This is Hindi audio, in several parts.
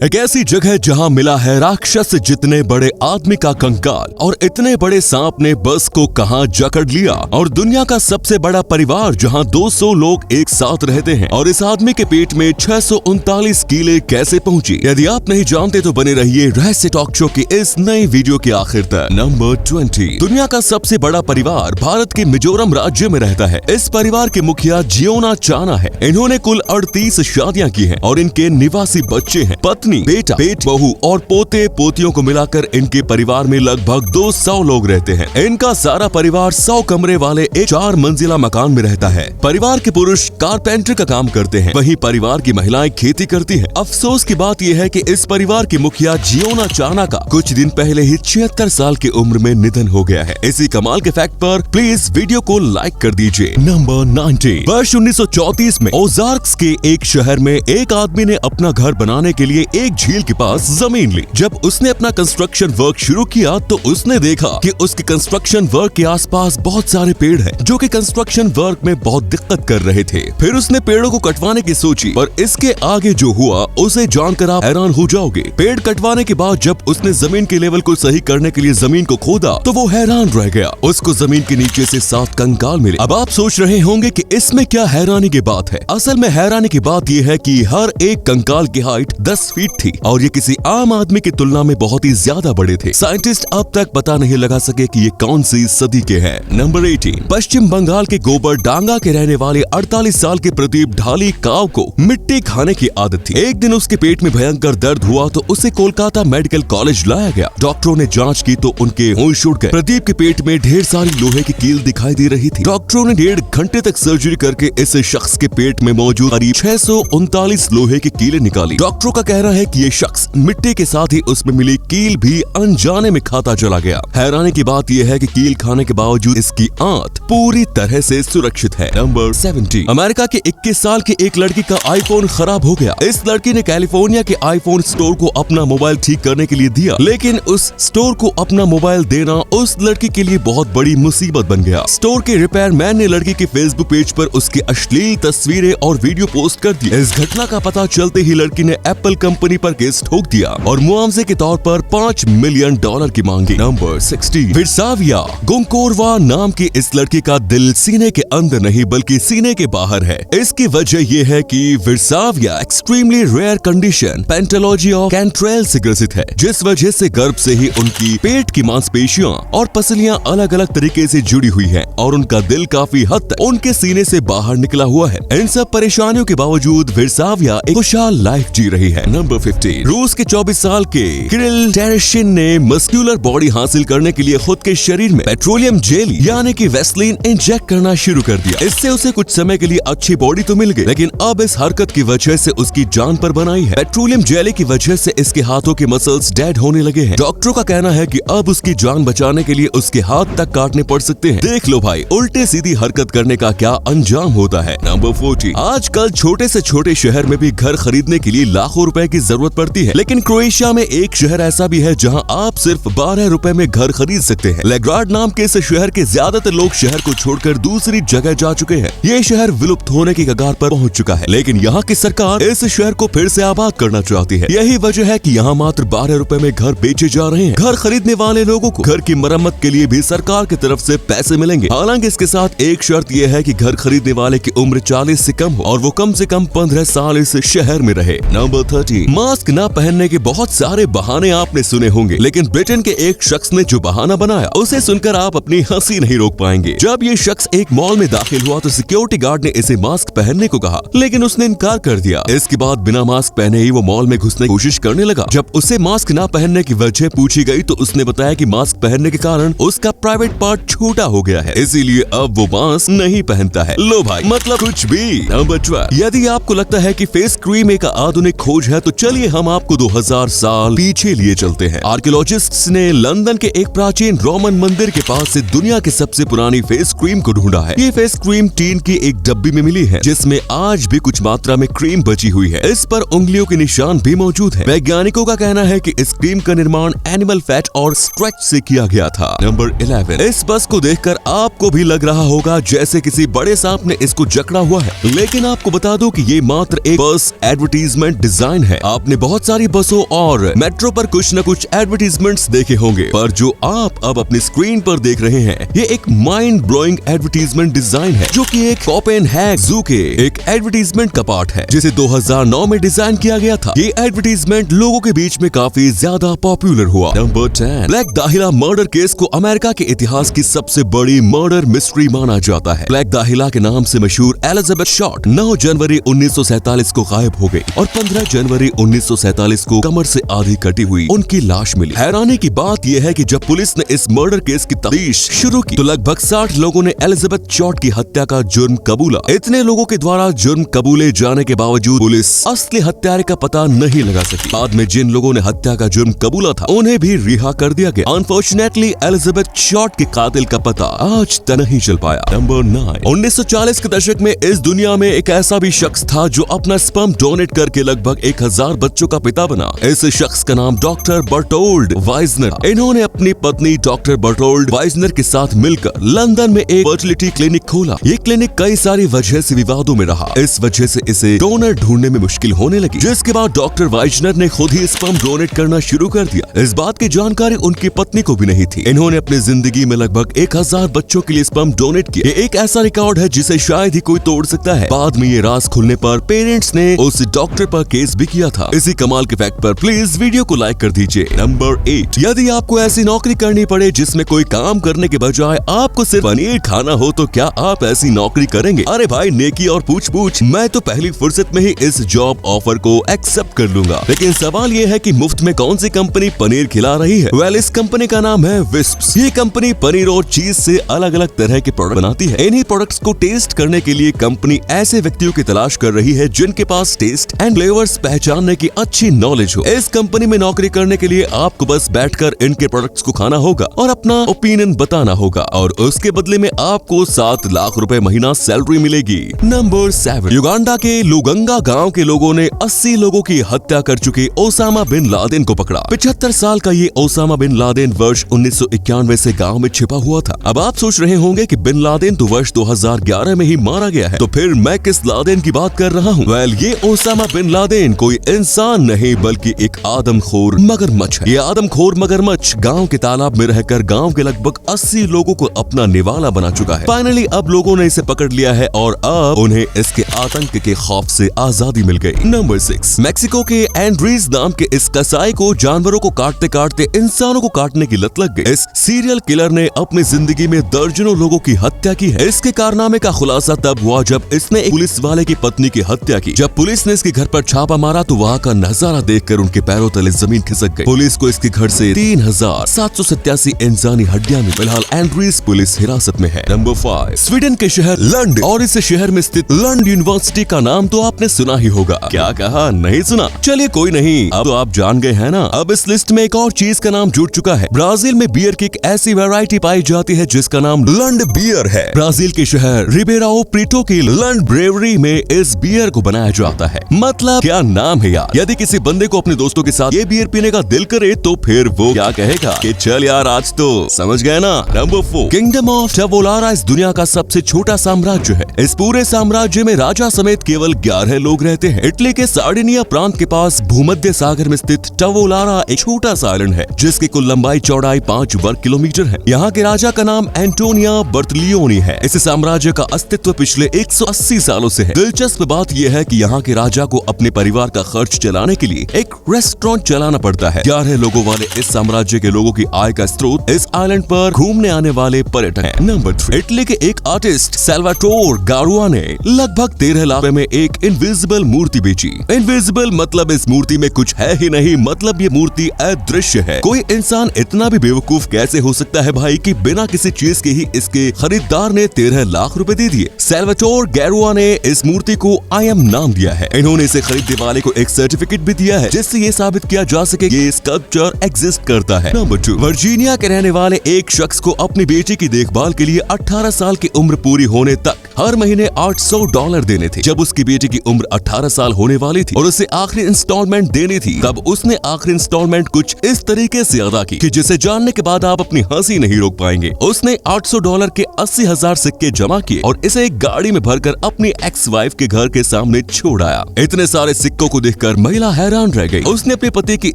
एक ऐसी जगह जहां मिला है राक्षस जितने बड़े आदमी का कंकाल और इतने बड़े सांप ने बस को कहां जकड़ लिया, और दुनिया का सबसे बड़ा परिवार जहां 200 लोग एक साथ रहते हैं, और इस आदमी के पेट में 639 कीले कैसे पहुंची। यदि आप नहीं जानते तो बने रहिए रहस्य टॉक शो की इस नई वीडियो के आखिर तक। नंबर 20। दुनिया का सबसे बड़ा परिवार भारत के मिजोरम राज्य में रहता है। इस परिवार के मुखिया जियोना चाना है। इन्होंने कुल 38 शादियां की हैं और इनके निवासी बच्चे हैं। पत्नी, बेटा, बेट, बहू और पोते पोतियों को मिलाकर इनके परिवार में लगभग 200 लोग रहते हैं। इनका सारा परिवार 100 कमरे वाले एक 4 मंजिला मकान में रहता है। परिवार के पुरुष कारपेंटर का काम करते हैं, वहीं परिवार की महिलाएं खेती करती हैं। अफसोस की बात यह है कि इस परिवार के मुखिया जियोना चाना का कुछ दिन पहले ही 76 साल की उम्र में निधन हो गया है। इसी कमाल के फैक्ट पर प्लीज वीडियो को लाइक कर दीजिए। नंबर 19। वर्ष 1934 में ओजार्क्स के एक शहर में एक आदमी ने अपना घर बनाने के लिए एक झील के पास जमीन ली। जब उसने अपना कंस्ट्रक्शन वर्क शुरू किया तो उसने देखा कि उसके कंस्ट्रक्शन वर्क के आसपास बहुत सारे पेड़ हैं, जो कि कंस्ट्रक्शन वर्क में बहुत दिक्कत कर रहे थे। फिर उसने पेड़ों को कटवाने की सोची, पर इसके आगे जो हुआ उसे जानकर आप हैरान हो जाओगे। पेड़ कटवाने के बाद जब उसने जमीन के लेवल को सही करने के लिए जमीन को खोदा तो वो हैरान रह गया। उसको जमीन के नीचे से 7 कंकाल मिले। अब आप सोच रहे होंगे कि इसमें क्या हैरानी की बात है। असल में हैरानी की बात यह है कि हर एक कंकाल की हाइट 10 फीट थी और ये किसी आम आदमी की तुलना में बहुत ही ज्यादा बड़े थे। साइंटिस्ट अब तक पता नहीं लगा सके कि ये कौन सी सदी के हैं। नंबर 18। पश्चिम बंगाल के गोबर डांगा के रहने वाले 48 साल के प्रदीप ढाली काव को मिट्टी खाने की आदत थी। एक दिन उसके पेट में भयंकर दर्द हुआ तो उसे कोलकाता मेडिकल कॉलेज लाया गया। डॉक्टरों ने जांच की तो उनके होश उड़ गए। प्रदीप के पेट में ढेर सारी लोहे की कील दिखाई दे रही थी। डॉक्टरों ने 1.5 घंटे तक सर्जरी करके इस शख्स के पेट में मौजूद करीब 639 लोहे की कीलें निकाली। डॉक्टरों का कहना है कि ये शख्स मिट्टी के साथ ही उसमें मिली कील भी अनजाने में खाता चला गया। हैरानी की बात यह है कि कील खाने के बावजूद इसकी आंत पूरी तरह से सुरक्षित है। नंबर 17। अमेरिका के 21 साल की एक लड़की का आईफोन खराब हो गया। इस लड़की ने कैलिफोर्निया के आईफोन स्टोर को अपना मोबाइल ठीक करने के लिए दिया, लेकिन उस स्टोर को अपना मोबाइल देना उस लड़की के लिए बहुत बड़ी मुसीबत बन गया। स्टोर के रिपेयर मैन ने लड़की के फेसबुक पेज पर उसकी अश्लील तस्वीरें और वीडियो पोस्ट कर दी। इस घटना का पता चलते ही लड़की ने एप्पल कंपनी पर केस ठोक दिया और मुआवजे के तौर पर $5 मिलियन की मांगी। नंबर 16। विरसाविया गोंकोरवा नाम की इस लड़की का दिल सीने के अंदर नहीं बल्कि सीने के बाहर है। इसकी वजह यह है कि विरसाविया एक्सट्रीमली रेयर कंडीशन पेंटोलॉजी ऑफ कैंट्रेल से ग्रसित है, जिस वजह से गर्भ से ही उनकी पेट की मांसपेशियां और पसलियां अलग अलग तरीके से जुड़ी हुई हैं और उनका दिल काफी हद तक उनके सीने से बाहर निकला हुआ है। इन सब परेशानियों के बावजूद विरसाविया एक खुशहाल लाइफ जी रही है। नंबर 15। रूस के 24 साल के किरिल टेरेशिन ने मस्कुलर बॉडी हासिल करने के लिए खुद के शरीर में पेट्रोलियम जेली यानी कि वेस्लिन इंजेक्ट करना शुरू कर दिया। इससे उसे कुछ समय के लिए अच्छी बॉडी तो मिल गई, लेकिन अब इस हरकत की वजह से उसकी जान पर बनाई है। पेट्रोलियम जेली की वजह से इसके हाथों के मसल्स डेड होने लगे हैं। डॉक्टरों का कहना है कि अब उसकी जान बचाने के लिए उसके हाथ तक काटने पड़ सकते हैं। देख लो भाई, उल्टे सीधी हरकत करने का क्या अंजाम होता है। नंबर 14। आजकल छोटे से छोटे शहर में भी घर खरीदने के लिए लाखों रुपए की जरूरत पड़ती है, लेकिन क्रोएशिया में एक शहर ऐसा भी है जहां आप सिर्फ 12 रुपए में घर खरीद सकते हैं। लेग्राड नाम के इस शहर के ज्यादातर लोग शहर को छोड़कर दूसरी जगह जा चुके हैं। ये शहर विलुप्त होने की कगार पर पहुंच चुका है, लेकिन यहाँ की सरकार इस शहर को फिर से आबाद करना चाहती है। यही वजह है कि यहाँ मात्र 12 रुपए में घर बेचे जा रहे हैं। घर खरीदने वाले लोगों को घर की मरम्मत के लिए भी सरकार की तरफ से पैसे मिलेंगे। हालांकि इसके साथ एक शर्त यह है कि घर खरीदने वाले की उम्र 40 से कम हो और वो कम से कम 15 साल इस शहर में रहे। नंबर 13। मास्क न पहनने के बहुत सारे बहाने आपने सुने होंगे, लेकिन ब्रिटेन के एक शख्स ने जो बहाना बनाया उसे सुनकर आप अपनी हंसी नहीं रोक पाएंगे। जब ये शख्स एक मॉल में दाखिल हुआ तो सिक्योरिटी गार्ड ने इसे मास्क पहनने को कहा, लेकिन उसने इनकार कर दिया। इसके बाद बिना मास्क पहने ही वो मॉल में घुसने की कोशिश करने लगा। जब उसे मास्क न पहनने की वजह पूछी गई तो उसने बताया कि मास्क पहनने के कारण उसका प्राइवेट पार्ट छोटा हो गया है, इसीलिए अब वो मास्क नहीं पहनता है। लो भाई, मतलब कुछ भी। नंबर 12। यदि आपको लगता है कि फेस क्रीम एक आधुनिक खोज है तो चलिए हम आपको 2000 साल पीछे लिए चलते हैं। आर्कियोलॉजिस्ट्स ने लंदन के एक प्राचीन रोमन मंदिर के पास से दुनिया की सबसे पुरानी फेस क्रीम को ढूंढा है। ये फेस क्रीम टीन की एक डब्बी में मिली है, जिसमें आज भी कुछ मात्रा में क्रीम बची हुई है। इस पर उंगलियों के निशान भी मौजूद है। वैज्ञानिकों का कहना है कि इस क्रीम का निर्माण एनिमल फैट और स्ट्रेच से किया गया था। नंबर 11। इस बस को देखकर आपको भी लग रहा होगा जैसे किसी बड़े सांप ने इसको जकड़ा हुआ है, लेकिन आपको बता दूं कि ये मात्र एक बस एडवर्टीजमेंट डिजाइन है। आपने बहुत सारी बसों और मेट्रो पर कुछ न कुछ एडवर्टीजमेंट्स देखे होंगे, पर जो आप अब अपनी स्क्रीन पर देख रहे हैं ये एक माइंड ब्लोइंग एडवर्टीजमेंट डिजाइन है, जो कि एक कोपेनहेगन जू के एक एडवर्टीजमेंट का पार्ट है, जिसे 2009 में डिजाइन किया गया था। ये एडवर्टीजमेंट लोगों के बीच में काफी ज्यादा पॉपुलर हुआ। नंबर 10, ब्लैक दाहिला मर्डर केस को अमेरिका के इतिहास की सबसे बड़ी मर्डर मिस्ट्री माना जाता है। ब्लैक दाहिला के नाम से मशहूर एलिजाबेथ शॉर्ट 9 जनवरी 1947 को गायब हो गई और 15 जनवरी 1947 को कमर से आधी कटी हुई उनकी लाश मिली। हैरानी की बात यह है कि जब पुलिस ने इस मर्डर केस की तफ्तीश शुरू की तो लगभग 60 लोगों ने एलिजाबेथ शॉर्ट की हत्या का जुर्म कबूला। इतने लोगों के द्वारा जुर्म कबूले जाने के बावजूद पुलिस असली हत्यारे का पता नहीं लगा सकी। बाद में जिन लोगों ने हत्या का जुर्म कबूला था उन्हें भी रिहा कर दिया गया। अनफॉर्चुनेटली एलिजाबेथ शॉर्ट के कातिल का पता आज तक नहीं चल पाया। नंबर 9, 1940 के दशक में इस दुनिया में एक ऐसा भी शख्स था जो अपना स्पर्म डोनेट करके लगभग 1000 बच्चों का पिता बना। इस शख्स का नाम डॉक्टर बर्टोल्ड वाइजनर। इन्होंने अपनी पत्नी डॉक्टर बर्टोल्ड वाइजनर के साथ मिलकर लंदन में एक फर्टिलिटी क्लिनिक खोला। ये क्लिनिक कई सारी वजह से विवादों में रहा। इस वजह से इसे डोनर ढूंढने में मुश्किल होने लगी, जिसके बाद डॉक्टर वाइजनर ने खुद ही स्पर्म डोनेट करना शुरू कर दिया। इस बात की जानकारी उनकी पत्नी को भी नहीं थी। इन्होंने अपनी जिंदगी में लगभग 1000 बच्चों के लिए स्पर्म डोनेट किए। ये एक ऐसा रिकॉर्ड है जिसे शायद ही कोई तोड़ सकता है। बाद में ये राज खुलने पर पेरेंट्स ने उस डॉक्टर पर केस भी किया था। इसी कमाल के फैक्ट पर प्लीज वीडियो को लाइक कर दीजिए। नंबर 8, यदि आपको ऐसी नौकरी करनी पड़े जिसमें कोई काम करने के बजाय आपको सिर्फ पनीर खाना हो तो क्या आप ऐसी नौकरी करेंगे? अरे भाई नेकी और पूछ मैं तो पहली फुर्सत में ही इस जॉब ऑफर को एक्सेप्ट कर लूंगा। लेकिन सवाल ये है कि मुफ्त में कौन सी कंपनी पनीर खिला रही है? वेल, इस कंपनी का नाम है विस्प्स। ये कंपनी पनीर और चीज से अलग अलग तरह के प्रोडक्ट बनाती है। इन्हीं प्रोडक्ट्स को टेस्ट करने के लिए कंपनी ऐसे व्यक्तियों की तलाश कर रही है जिनके पास टेस्ट एंड फ्लेवर्स पहचानने की अच्छी नॉलेज हो। इस कंपनी में नौकरी करने के लिए आपको बस बैठकर इनके प्रोडक्ट्स को खाना होगा और अपना ओपिनियन बताना होगा और उसके बदले में आपको 7 लाख रुपए महीना सैलरी मिलेगी। नंबर 7, युगांडा के लुगंगा गांव के लोगों ने 80 लोगों की हत्या कर चुके ओसामा बिन लादेन को पकड़ा। 75 साल का ये ओसामा बिन लादेन वर्ष 1991 से गांव में छिपा हुआ था। अब आप सोच रहे होंगे कि बिन लादेन तो वर्ष 2011 में ही मारा गया है, तो फिर मैं किस लादेन की बात कर रहा हूँ? वेल, ये ओसामा बिन लादेन कोई इंसान नहीं बल्कि एक आदमखोर मगरमच्छ है। ये आदमखोर मगरमच्छ गांव के तालाब में रहकर गांव के लगभग 80 लोगों को अपना निवाला बना चुका है। फाइनली अब लोगों ने इसे पकड़ लिया है और अब उन्हें इसके आतंक के खौफ से आजादी मिल गई। नंबर 6, मैक्सिको के एंड्रीज नाम के इस कसाई को जानवरों को काटते काटते इंसानों को काटने की लत लग गई। इस सीरियल किलर ने अपनी जिंदगी में दर्जनों लोगों की हत्या की है। इसके कारनामे का खुलासा तब हुआ जब इसने एक पुलिस वाले की पत्नी की हत्या की। जब पुलिस ने इसके घर पर छापा मारा तो वहाँ का नजारा देखकर उनके पैरों तले जमीन खिसक गई। पुलिस को इसके घर से 3787 इंसानी हड्डियां मिली। फिलहाल एंड्रीज पुलिस हिरासत में है। नंबर 5, स्वीडन के शहर लंड और इस शहर में स्थित लंड यूनिवर्सिटी का नाम तो आपने सुना ही होगा। क्या कहा? नहीं सुना? चलिए कोई नहीं, अब तो आप जान गए हैं ना। अब इस लिस्ट में एक और चीज का नाम जुड़ चुका है। ब्राजील में बियर की एक ऐसी वैरायटी पाई जाती है जिसका नाम लंड बियर है। ब्राजील के शहर रिबेराओ प्रीटो की लंड ब्रेवरी में इस बियर को बनाया जाता है। मतलब क्या नाम है यार। यदि किसी बंदे को अपने दोस्तों के साथ ये बियर पीने का दिल करे तो फिर वो क्या कहेगा कि चल यार आज तो, समझ गए ना। नंबर 4, किंगडम ऑफ टवोलारा इस दुनिया का सबसे छोटा साम्राज्य है। इस पूरे साम्राज्य में राजा समेत केवल 11 लोग रहते हैं। इटली के सार्डिनिया प्रांत के पास भूमध्य सागर में स्थित टवोलारा एक छोटा सा आइलैंड है जिसकी कुल लंबाई चौड़ाई 5 वर्ग किलोमीटर है। यहाँ के राजा का नाम एंटोनिया बर्तलियोनी है। इस साम्राज्य का अस्तित्व पिछले 180 सालों से है। दिलचस्प बात यह है कि यहाँ के राजा को अपने परिवार का खर्च चलाने के लिए एक रेस्टोरेंट चलाना पड़ता है। 11 लोगों वाले इस साम्राज्य के लोगों की आय का स्रोत इस आइलैंड पर घूमने आने वाले पर्यटक हैं। नंबर 3, इटली के एक आर्टिस्ट सैल्वाटोर गारुआ ने लगभग 13 लाख में एक इनविजिबल मूर्ति बेची। इनविजिबल मतलब इस मूर्ति में कुछ है ही नहीं, मतलब ये मूर्ति अदृश्य है। कोई इंसान इतना भी बेवकूफ कैसे हो सकता है भाई कि बिना किसी चीज के ही इसके खरीदार ने 13 लाख रुपए दे दिए। सैल्वाटोर गारुआ ने इस मूर्ति को आई एम नाम दिया है। इन्होंने इसे खरीदने वाले को एक सर्टिफिकेट भी दिया है जिससे ये साबित किया जा सके ये स्कल्पचर एग्जिस्ट करता है। नंबर 2, वर्जीनिया के रहने वाले एक शख्स को अपनी बेटी की देखभाल के लिए 18 साल की उम्र पूरी होने तक हर महीने $800 देने थे। जब उसकी बेटी की उम्र 18 साल होने वाली थी और उसे आखिरी इंस्टॉलमेंट देनी थी तब उसने आखिरी इंस्टॉलमेंट कुछ इस तरीके से अदा की कि जिसे जानने के बाद आप अपनी हंसी नहीं रोक पाएंगे। उसने $800 के 80,000 सिक्के जमा किए और इसे एक गाड़ी में भरकर अपनी एक्स वाइफ के घर के सामने छोड़ आया। इतने सारे सिक्कों को देखकर देखकर महिला हैरान रह गई। उसने अपने पति की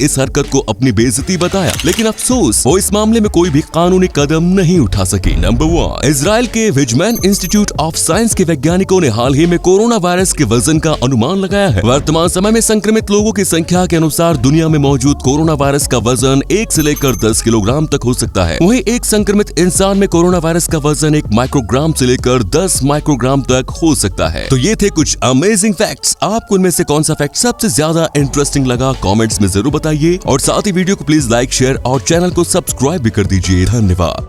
इस हरकत को अपनी बेइज्जती बताया, लेकिन अफसोस वो इस मामले में कोई भी कानूनी कदम नहीं उठा सकी। नंबर 1, इजराइल के विजमैन इंस्टीट्यूट ऑफ साइंस के वैज्ञानिकों ने हाल ही में कोरोना वायरस के वजन का अनुमान लगाया है। वर्तमान समय में संक्रमित लोगों की संख्या के अनुसार दुनिया में मौजूद कोरोना वायरस का वजन 1 से लेकर 10 किलोग्राम तक हो सकता है। वहीं एक संक्रमित इंसान में कोरोना वायरस का वजन 1 माइक्रोग्राम से लेकर 10 माइक्रोग्राम तक हो सकता है। तो ये थे कुछ अमेजिंग फैक्ट्स। आपको इनमें से कौन सा फैक्ट सबसे ज्यादा इंटरेस्टिंग लगा, कमेंट्स में जरूर बताइए और साथ ही वीडियो को प्लीज लाइक, शेयर और चैनल को सब्सक्राइब भी कर दीजिए। धन्यवाद।